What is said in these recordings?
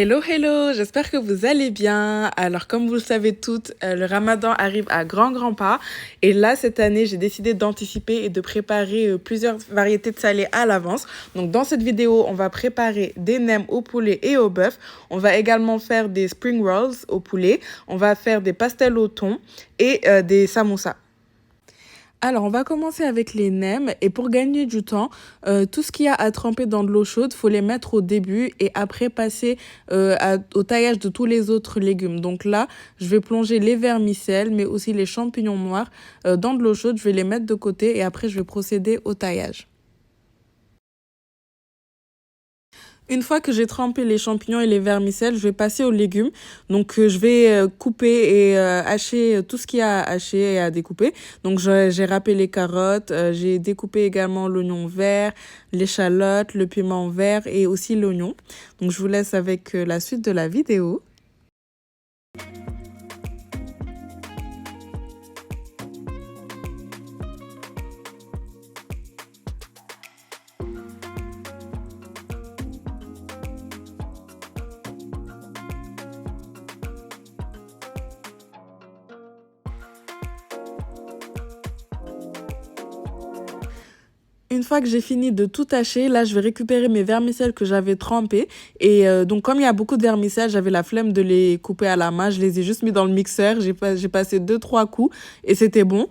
Hello, hello, j'espère que vous allez bien. Alors, comme vous le savez toutes, le ramadan arrive à grands pas. Et là, cette année, j'ai décidé d'anticiper et de préparer plusieurs variétés de salés à l'avance. Donc, dans cette vidéo, on va préparer des nems au poulet et au bœuf. On va également faire des spring rolls au poulet. On va faire des pastels au thon et des samoussas. Alors, on va commencer avec les nems et pour gagner du temps, tout ce qu'il y a à tremper dans de l'eau chaude, faut les mettre au début et après passer au taillage de tous les autres légumes. Donc là, je vais plonger les vermicelles, mais aussi les champignons noirs dans de l'eau chaude. Je vais les mettre de côté et après, je vais procéder au taillage. Une fois que j'ai trempé les champignons et les vermicelles, je vais passer aux légumes. Donc, je vais couper et hacher tout ce qu'il y a à hacher et à découper. Donc, j'ai râpé les carottes, j'ai découpé également l'oignon vert, l'échalote, le piment vert et aussi l'oignon. Donc, je vous laisse avec la suite de la vidéo. Une fois que j'ai fini de tout hacher, là, je vais récupérer mes vermicelles que j'avais trempées. Et donc, comme il y a beaucoup de vermicelles, j'avais la flemme de les couper à la main. Je les ai juste mis dans le mixeur. J'ai passé 2-3 coups et c'était bon.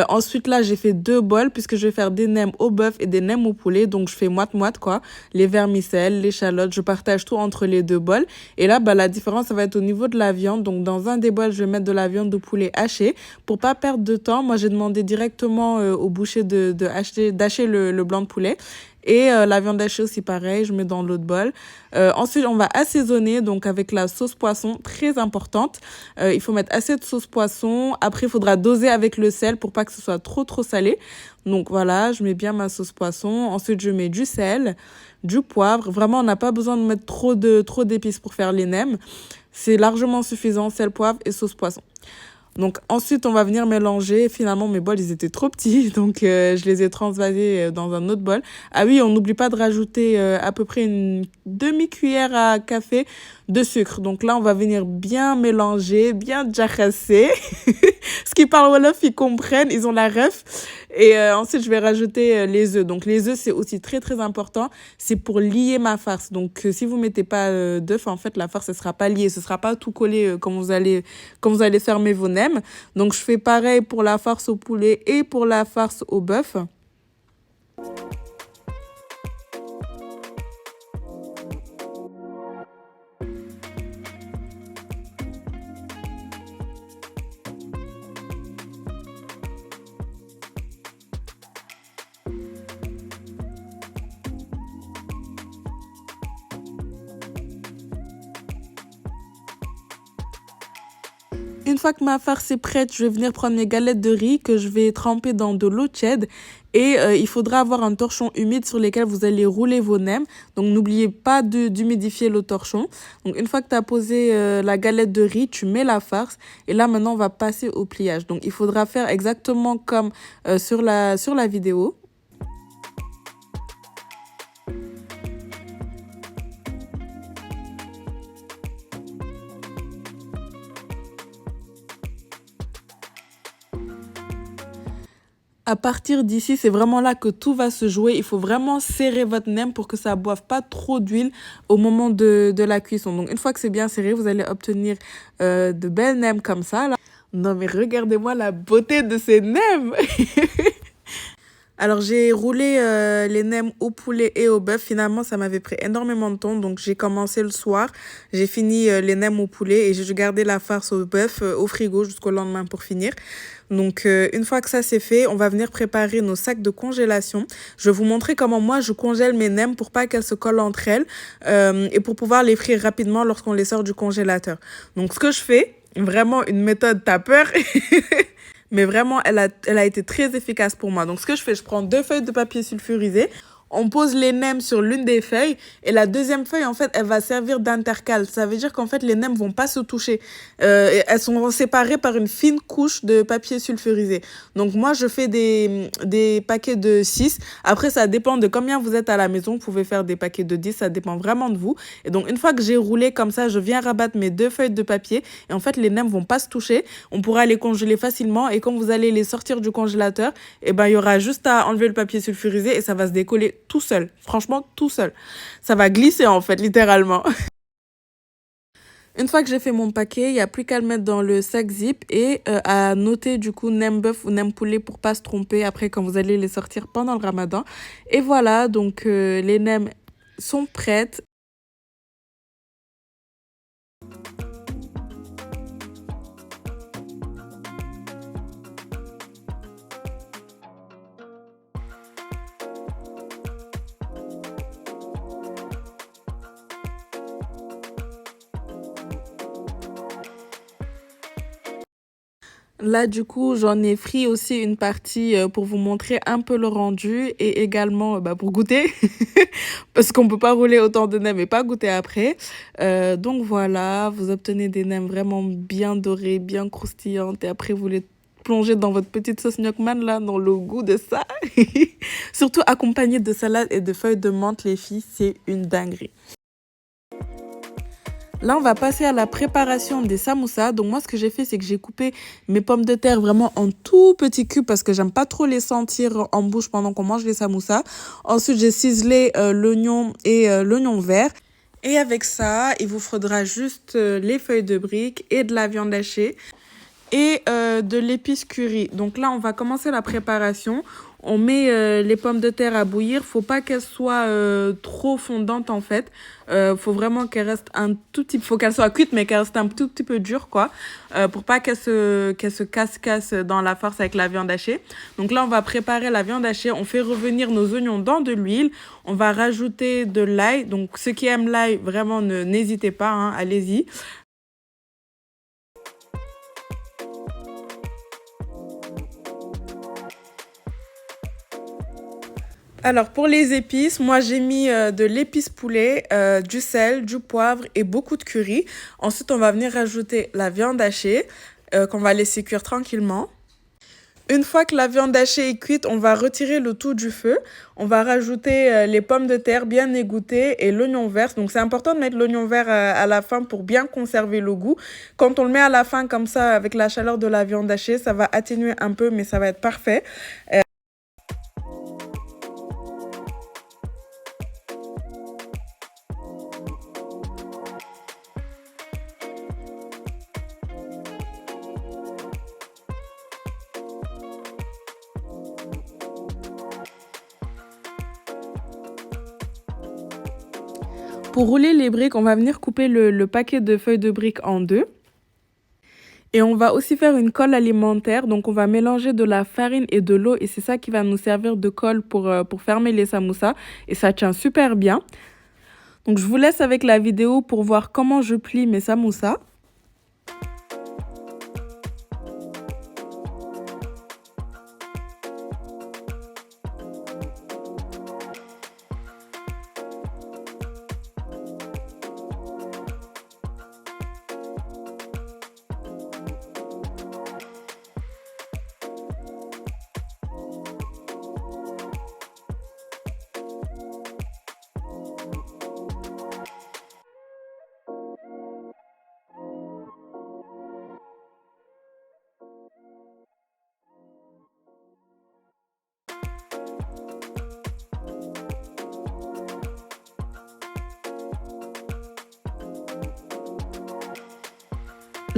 Ensuite, là, j'ai fait 2 bols puisque je vais faire des nems au bœuf et des nems au poulet. Donc, je fais moite-moite, quoi. Les vermicelles, l'échalote, je partage tout entre les 2 bols. Et là, la différence, ça va être au niveau de la viande. Donc, dans un des bols, je vais mettre de la viande de poulet hachée. Pour pas perdre de temps, moi, j'ai demandé directement au boucher d'acheter le blanc de poulet. Et la viande hachée aussi pareil, je mets dans l'autre bol. Ensuite, on va assaisonner donc avec la sauce poisson, très importante. Il faut mettre assez de sauce poisson. Après, il faudra doser avec le sel pour pas que ce soit trop salé. Donc voilà, je mets bien ma sauce poisson. Ensuite, je mets du sel, du poivre. Vraiment, on n'a pas besoin de mettre trop d'épices pour faire les nems. C'est largement suffisant, sel, poivre et sauce poisson. Donc ensuite, on va venir mélanger. Finalement, mes bols, ils étaient trop petits. Donc, je les ai transvasés dans un autre bol. Ah oui, on n'oublie pas de rajouter à peu près une demi-cuillère à café de sucre. Donc là, on va venir bien mélanger, bien jarrasser. Ce qui parle wolof, ils comprennent, ils ont la ref. Et ensuite, je vais rajouter les œufs. Donc les œufs, c'est aussi très important. C'est pour lier ma farce. Donc si vous mettez pas d'œufs, en fait, la farce, elle sera pas liée. Ce sera pas tout collé quand vous allez fermer vos nems. Donc je fais pareil pour la farce au poulet et pour la farce au bœuf. Une fois que ma farce est prête, je vais venir prendre mes galettes de riz que je vais tremper dans de l'eau tiède. Et il faudra avoir un torchon humide sur lequel vous allez rouler vos nems. Donc n'oubliez pas d'humidifier le torchon. Donc une fois que tu as posé la galette de riz, tu mets la farce. Et là maintenant, on va passer au pliage. Donc il faudra faire exactement comme sur la vidéo. À partir d'ici, c'est vraiment là que tout va se jouer. Il faut vraiment serrer votre nem pour que ça ne boive pas trop d'huile au moment de la cuisson. Donc, une fois que c'est bien serré, vous allez obtenir de belles nems comme ça, là. Non, mais regardez-moi la beauté de ces nems. Alors, j'ai roulé les nems au poulet et au bœuf. Finalement, ça m'avait pris énormément de temps. Donc, j'ai commencé le soir. J'ai fini les nems au poulet et j'ai gardé la farce au bœuf au frigo jusqu'au lendemain pour finir. Donc, une fois que ça c'est fait, on va venir préparer nos sacs de congélation. Je vais vous montrer comment moi je congèle mes nems pour pas qu'elles se collent entre elles et pour pouvoir les frire rapidement lorsqu'on les sort du congélateur. Donc, ce que je fais, vraiment une méthode tapeur, mais vraiment elle a été très efficace pour moi. Donc, ce que je fais, je prends 2 feuilles de papier sulfurisé. On pose les nems sur l'une des feuilles et la deuxième feuille, en fait, elle va servir d'intercale. Ça veut dire qu'en fait, les nems vont pas se toucher. Elles sont séparées par une fine couche de papier sulfurisé. Donc moi, je fais des paquets de 6. Après, ça dépend de combien vous êtes à la maison. Vous pouvez faire des paquets de 10, ça dépend vraiment de vous. Et donc, une fois que j'ai roulé comme ça, je viens rabattre mes 2 feuilles de papier. Et en fait, les nems vont pas se toucher. On pourra les congeler facilement. Et quand vous allez les sortir du congélateur, eh ben, il y aura juste à enlever le papier sulfurisé et ça va se décoller tout seul. Franchement, tout seul. Ça va glisser en fait, littéralement. Une fois que j'ai fait mon paquet, il n'y a plus qu'à le mettre dans le sac zip et à noter du coup nem bœuf ou nem poulet pour pas se tromper après quand vous allez les sortir pendant le ramadan. Et voilà, donc les nems sont prêtes. Là, du coup, j'en ai pris aussi une partie pour vous montrer un peu le rendu et également pour goûter. Parce qu'on peut pas rouler autant de nems et pas goûter après. Donc voilà, vous obtenez des nems vraiment bien dorés, bien croustillantes. Et après, vous les plongez dans votre petite sauce gnocchi là, dans le goût de ça. Surtout accompagné de salade et de feuilles de menthe, les filles, c'est une dinguerie. Là, on va passer à la préparation des samoussas. Donc moi, ce que j'ai fait, c'est que j'ai coupé mes pommes de terre vraiment en tout petits cubes parce que j'aime pas trop les sentir en bouche pendant qu'on mange les samoussas. Ensuite, j'ai ciselé l'oignon et l'oignon vert. Et avec ça, il vous faudra juste les feuilles de briques et de la viande hachée et de l'épice curry. Donc là, on va commencer la préparation. On met les pommes de terre à bouillir. Faut pas qu'elles soient trop fondantes en fait. Faut vraiment qu'elles restent un tout petit peu... Faut qu'elles soient cuites mais qu'elles restent un tout petit peu dures quoi. Pour pas qu'elles se cassent dans la farce avec la viande hachée. Donc là, on va préparer la viande hachée. On fait revenir nos oignons dans de l'huile. On va rajouter de l'ail. Donc ceux qui aiment l'ail, vraiment n'hésitez pas, hein, allez-y. Alors pour les épices, moi j'ai mis de l'épice poulet, du sel, du poivre et beaucoup de curry. Ensuite on va venir rajouter la viande hachée qu'on va laisser cuire tranquillement. Une fois que la viande hachée est cuite, on va retirer le tout du feu. On va rajouter les pommes de terre bien égouttées et l'oignon vert. Donc c'est important de mettre l'oignon vert à la fin pour bien conserver le goût. Quand on le met à la fin comme ça avec la chaleur de la viande hachée, ça va atténuer un peu mais ça va être parfait. Pour rouler les briques, on va venir couper le paquet de feuilles de briques en deux. Et on va aussi faire une colle alimentaire. Donc, on va mélanger de la farine et de l'eau. Et c'est ça qui va nous servir de colle pour fermer les samoussas. Et ça tient super bien. Donc, je vous laisse avec la vidéo pour voir comment je plie mes samoussas.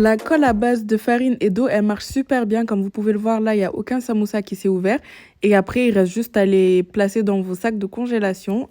La colle à base de farine et d'eau, elle marche super bien. Comme vous pouvez le voir, là, il n'y a aucun samoussa qui s'est ouvert. Et après, il reste juste à les placer dans vos sacs de congélation.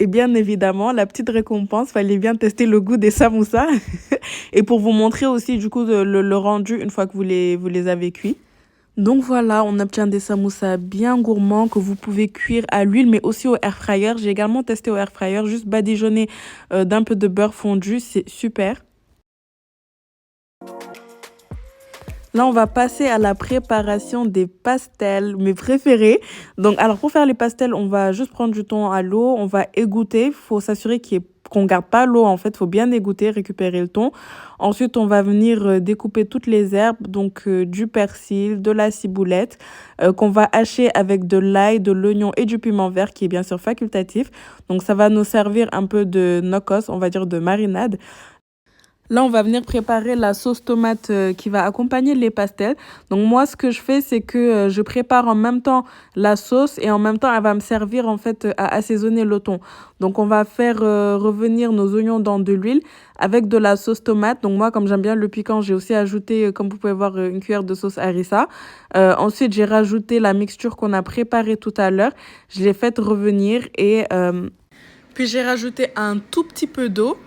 Et bien évidemment, la petite récompense, fallait bien tester le goût des samoussas et pour vous montrer aussi du coup le rendu une fois que vous les avez cuits. Donc voilà, on obtient des samoussas bien gourmands que vous pouvez cuire à l'huile mais aussi au air fryer. J'ai également testé au air fryer, juste badigeonner d'un peu de beurre fondu, c'est super. Là, on va passer à la préparation des pastels, mes préférés. Donc, alors pour faire les pastels, on va juste prendre du thon à l'eau, on va égoutter. Il faut s'assurer qu'on garde pas l'eau en fait, il faut bien égoutter, récupérer le thon. Ensuite, on va venir découper toutes les herbes, donc du persil, de la ciboulette, qu'on va hacher avec de l'ail, de l'oignon et du piment vert, qui est bien sûr facultatif. Donc, ça va nous servir un peu de nokos, on va dire de marinade. Là, on va venir préparer la sauce tomate qui va accompagner les pastels. Donc moi, ce que je fais, c'est que je prépare en même temps la sauce et en même temps, elle va me servir en fait à assaisonner le thon. Donc on va faire revenir nos oignons dans de l'huile avec de la sauce tomate. Donc moi, comme j'aime bien le piquant, j'ai aussi ajouté, comme vous pouvez voir, une cuillère de sauce harissa. Ensuite, j'ai rajouté la mixture qu'on a préparée tout à l'heure. Je l'ai faite revenir et puis j'ai rajouté un tout petit peu d'eau.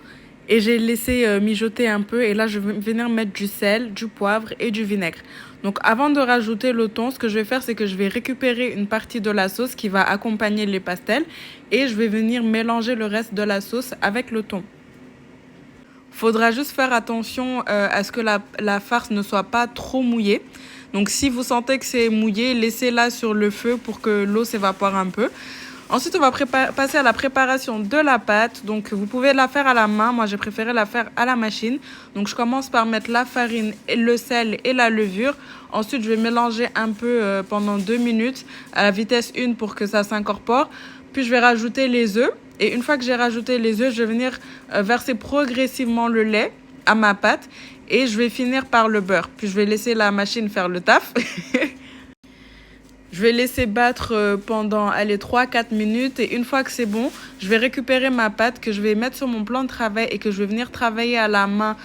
Et j'ai laissé mijoter un peu et là je vais venir mettre du sel, du poivre et du vinaigre. Donc avant de rajouter le thon, ce que je vais faire c'est que je vais récupérer une partie de la sauce qui va accompagner les pastels et je vais venir mélanger le reste de la sauce avec le thon. Faudra juste faire attention à ce que la farce ne soit pas trop mouillée. Donc si vous sentez que c'est mouillé, laissez-la sur le feu pour que l'eau s'évapore un peu. Ensuite, on va passer à la préparation de la pâte. Donc, vous pouvez la faire à la main. Moi, j'ai préféré la faire à la machine. Donc, je commence par mettre la farine, le sel et la levure. Ensuite, je vais mélanger un peu pendant 2 minutes à la vitesse 1 pour que ça s'incorpore. Puis, je vais rajouter les œufs. Et une fois que j'ai rajouté les œufs, je vais venir verser progressivement le lait à ma pâte. Et je vais finir par le beurre. Puis, je vais laisser la machine faire le taf. Je vais laisser battre pendant 3-4 minutes et une fois que c'est bon, je vais récupérer ma pâte que je vais mettre sur mon plan de travail et que je vais venir travailler à la main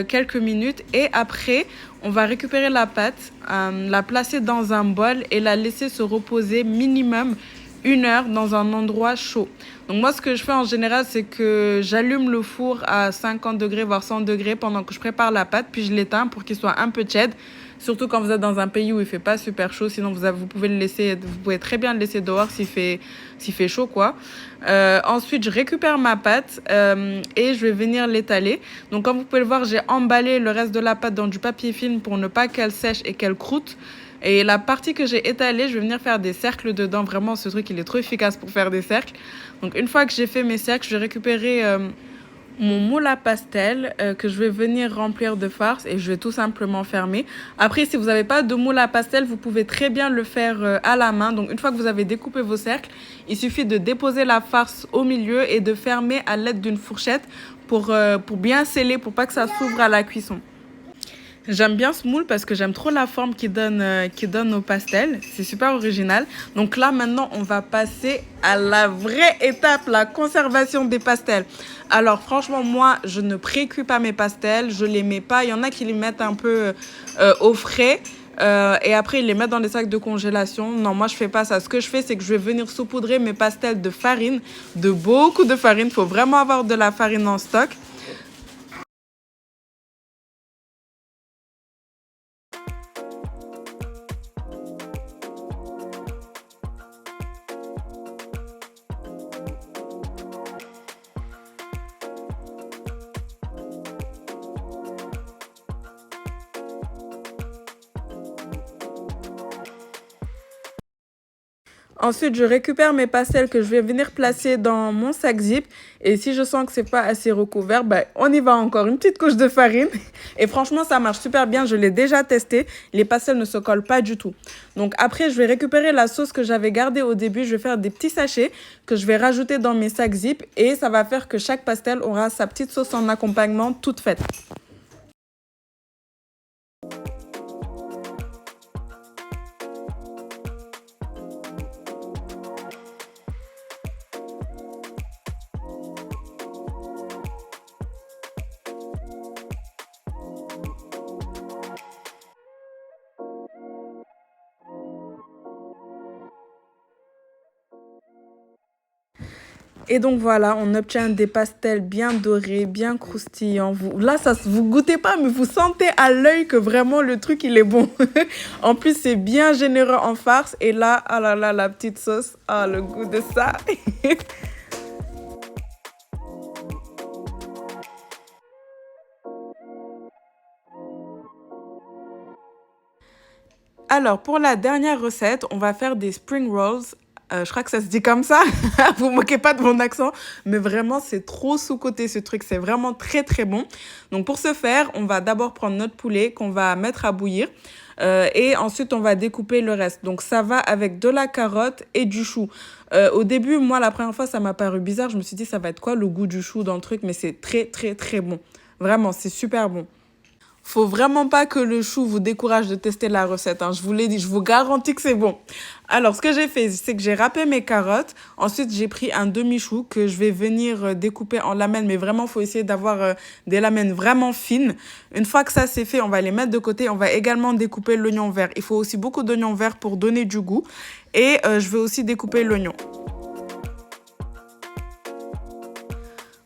quelques minutes. Et après, on va récupérer la pâte, la placer dans un bol et la laisser se reposer minimum 1 heure dans un endroit chaud. Donc moi, ce que je fais en général, c'est que j'allume le four à 50 degrés, voire 100 degrés pendant que je prépare la pâte, puis je l'éteins pour qu'il soit un peu tiède. Surtout quand vous êtes dans un pays où il fait pas super chaud, sinon vous pouvez le laisser, vous pouvez très bien le laisser dehors s'il fait chaud quoi. Ensuite, je récupère ma pâte et je vais venir l'étaler. Donc comme vous pouvez le voir, j'ai emballé le reste de la pâte dans du papier film pour ne pas qu'elle sèche et qu'elle croûte. Et la partie que j'ai étalée, je vais venir faire des cercles dedans. Vraiment, ce truc, il est trop efficace pour faire des cercles. Donc une fois que j'ai fait mes cercles, je vais récupérer mon moule à pastel que je vais venir remplir de farce et je vais tout simplement fermer. Après, si vous n'avez pas de moule à pastel, vous pouvez très bien le faire à la main. Donc, une fois que vous avez découpé vos cercles, il suffit de déposer la farce au milieu et de fermer à l'aide d'une fourchette pour bien sceller, pour pas que ça s'ouvre à la cuisson. J'aime bien ce moule parce que j'aime trop la forme qu'il donne au pastel. C'est super original. Donc là, maintenant, on va passer à la vraie étape, la conservation des pastels. Alors, franchement, moi, je ne précuis pas mes pastels. Je les mets pas. Il y en a qui les mettent un peu au frais. Et après, ils les mettent dans des sacs de congélation. Non, moi, je fais pas ça. Ce que je fais, c'est que je vais venir saupoudrer mes pastels de farine, de beaucoup de farine. Il faut vraiment avoir de la farine en stock. Ensuite, je récupère mes pastels que je vais venir placer dans mon sac zip. Et si je sens que c'est pas assez recouvert, bah, on y va encore une petite couche de farine. Et franchement, ça marche super bien. Je l'ai déjà testé. Les pastels ne se collent pas du tout. Donc après, je vais récupérer la sauce que j'avais gardée au début. Je vais faire des petits sachets que je vais rajouter dans mes sacs zip. Et ça va faire que chaque pastel aura sa petite sauce en accompagnement toute faite. Et donc voilà, on obtient des pastels bien dorés, bien croustillants. Là, vous goûtez pas, mais vous sentez à l'œil que vraiment le truc, il est bon. En plus, c'est bien généreux en farce. Et là, ah là là, la petite sauce, ah, le goût de ça. Alors, pour la dernière recette, on va faire des spring rolls. Je crois que ça se dit comme ça. Vous moquez pas de mon accent, mais vraiment, c'est trop sous-coté ce truc. C'est vraiment très, très bon. Donc, pour ce faire, on va d'abord prendre notre poulet qu'on va mettre à bouillir. Et ensuite, on va découper le reste. Donc, ça va avec de la carotte et du chou. Au début, moi, la première fois, ça m'a paru bizarre. Je me suis dit, ça va être quoi le goût du chou dans le truc? Mais c'est très, très, très bon. Vraiment, c'est super bon. Faut vraiment pas que le chou vous décourage de tester la recette, hein. Je vous l'ai dit, je vous garantis que c'est bon. Alors, ce que j'ai fait, c'est que j'ai râpé mes carottes. Ensuite, j'ai pris un demi-chou que je vais venir découper en lamelles. Mais vraiment, faut essayer d'avoir des lamelles vraiment fines. Une fois que ça, c'est fait, on va les mettre de côté. On va également découper l'oignon vert. Il faut aussi beaucoup d'oignons verts pour donner du goût. Et je vais aussi découper l'oignon.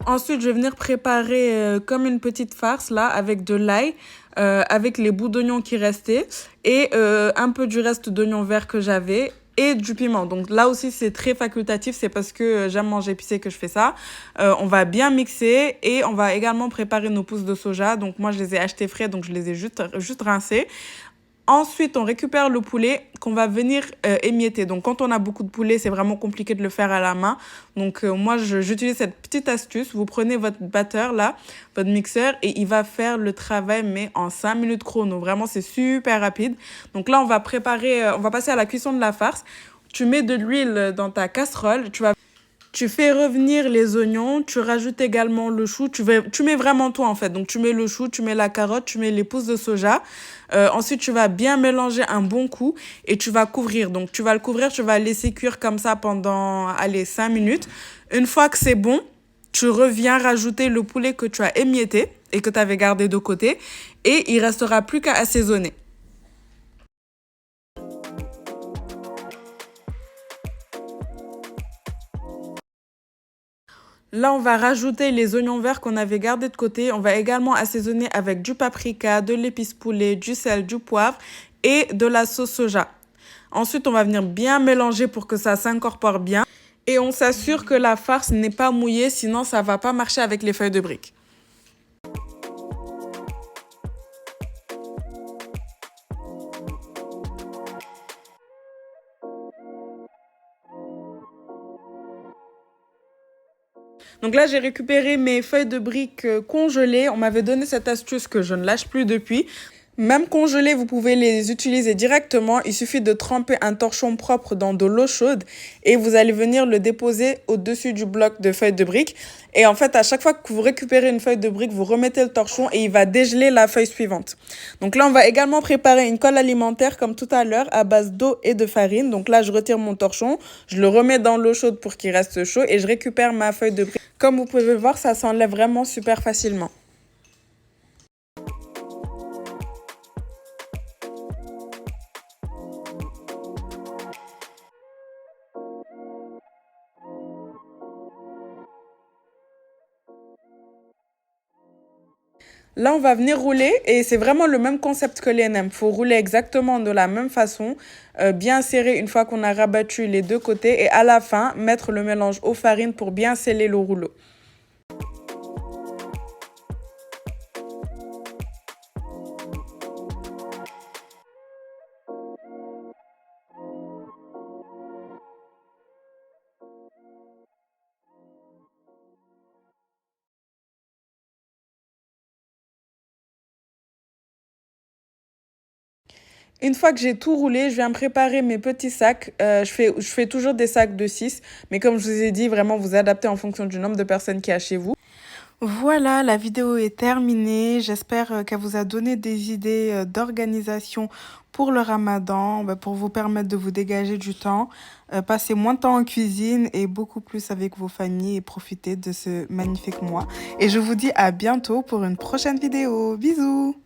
Ensuite, je vais venir préparer comme une petite farce là avec de l'ail, avec les bouts d'oignon qui restaient et un peu du reste d'oignon vert que j'avais et du piment. Donc là aussi, c'est très facultatif, c'est parce que j'aime manger épicé que je fais ça. On va bien mixer et on va également préparer nos pousses de soja. Donc moi, je les ai achetés frais, donc je les ai juste rincés. Ensuite, on récupère le poulet qu'on va venir émietter. Donc, quand on a beaucoup de poulet, c'est vraiment compliqué de le faire à la main. Donc, moi, j'utilise cette petite astuce. Vous prenez votre batteur, là, votre mixeur, et il va faire le travail, mais en 5 minutes chrono. Vraiment, c'est super rapide. Donc là, on va on va passer à la cuisson de la farce. Tu mets de l'huile dans ta casserole. Tu fais revenir les oignons, tu rajoutes également le chou, tu mets vraiment tout en fait. Donc tu mets le chou, tu mets la carotte, tu mets les pousses de soja. Ensuite, tu vas bien mélanger un bon coup et tu vas couvrir. Donc tu vas le couvrir, tu vas laisser cuire comme ça pendant, allez, 5 minutes. Une fois que c'est bon, tu reviens rajouter le poulet que tu as émietté et que tu avais gardé de côté. Et il restera plus qu'à assaisonner. Là, on va rajouter les oignons verts qu'on avait gardés de côté. On va également assaisonner avec du paprika, de l'épice poulet, du sel, du poivre et de la sauce soja. Ensuite, on va venir bien mélanger pour que ça s'incorpore bien. Et on s'assure que la farce n'est pas mouillée, sinon ça va pas marcher avec les feuilles de briques. Donc là, j'ai récupéré mes feuilles de briques congelées. On m'avait donné cette astuce que je ne lâche plus depuis. Même congelées, vous pouvez les utiliser directement. Il suffit de tremper un torchon propre dans de l'eau chaude et vous allez venir le déposer au-dessus du bloc de feuilles de briques. Et en fait, à chaque fois que vous récupérez une feuille de brique, vous remettez le torchon et il va dégeler la feuille suivante. Donc là, on va également préparer une colle alimentaire comme tout à l'heure à base d'eau et de farine. Donc là, je retire mon torchon, je le remets dans l'eau chaude pour qu'il reste chaud et je récupère ma feuille de brique. Comme vous pouvez le voir, ça s'enlève vraiment super facilement. Là, on va venir rouler et c'est vraiment le même concept que les nems. Il faut rouler exactement de la même façon, bien serrer une fois qu'on a rabattu les deux côtés et à la fin, mettre le mélange aux farines pour bien sceller le rouleau. Une fois que j'ai tout roulé, je viens préparer mes petits sacs. Je fais toujours des sacs de 6, mais comme je vous ai dit, vraiment vous adaptez en fonction du nombre de personnes qu'il y a chez vous. Voilà, la vidéo est terminée. J'espère qu'elle vous a donné des idées d'organisation pour le ramadan, pour vous permettre de vous dégager du temps, passer moins de temps en cuisine et beaucoup plus avec vos familles et profiter de ce magnifique mois. Et je vous dis à bientôt pour une prochaine vidéo. Bisous!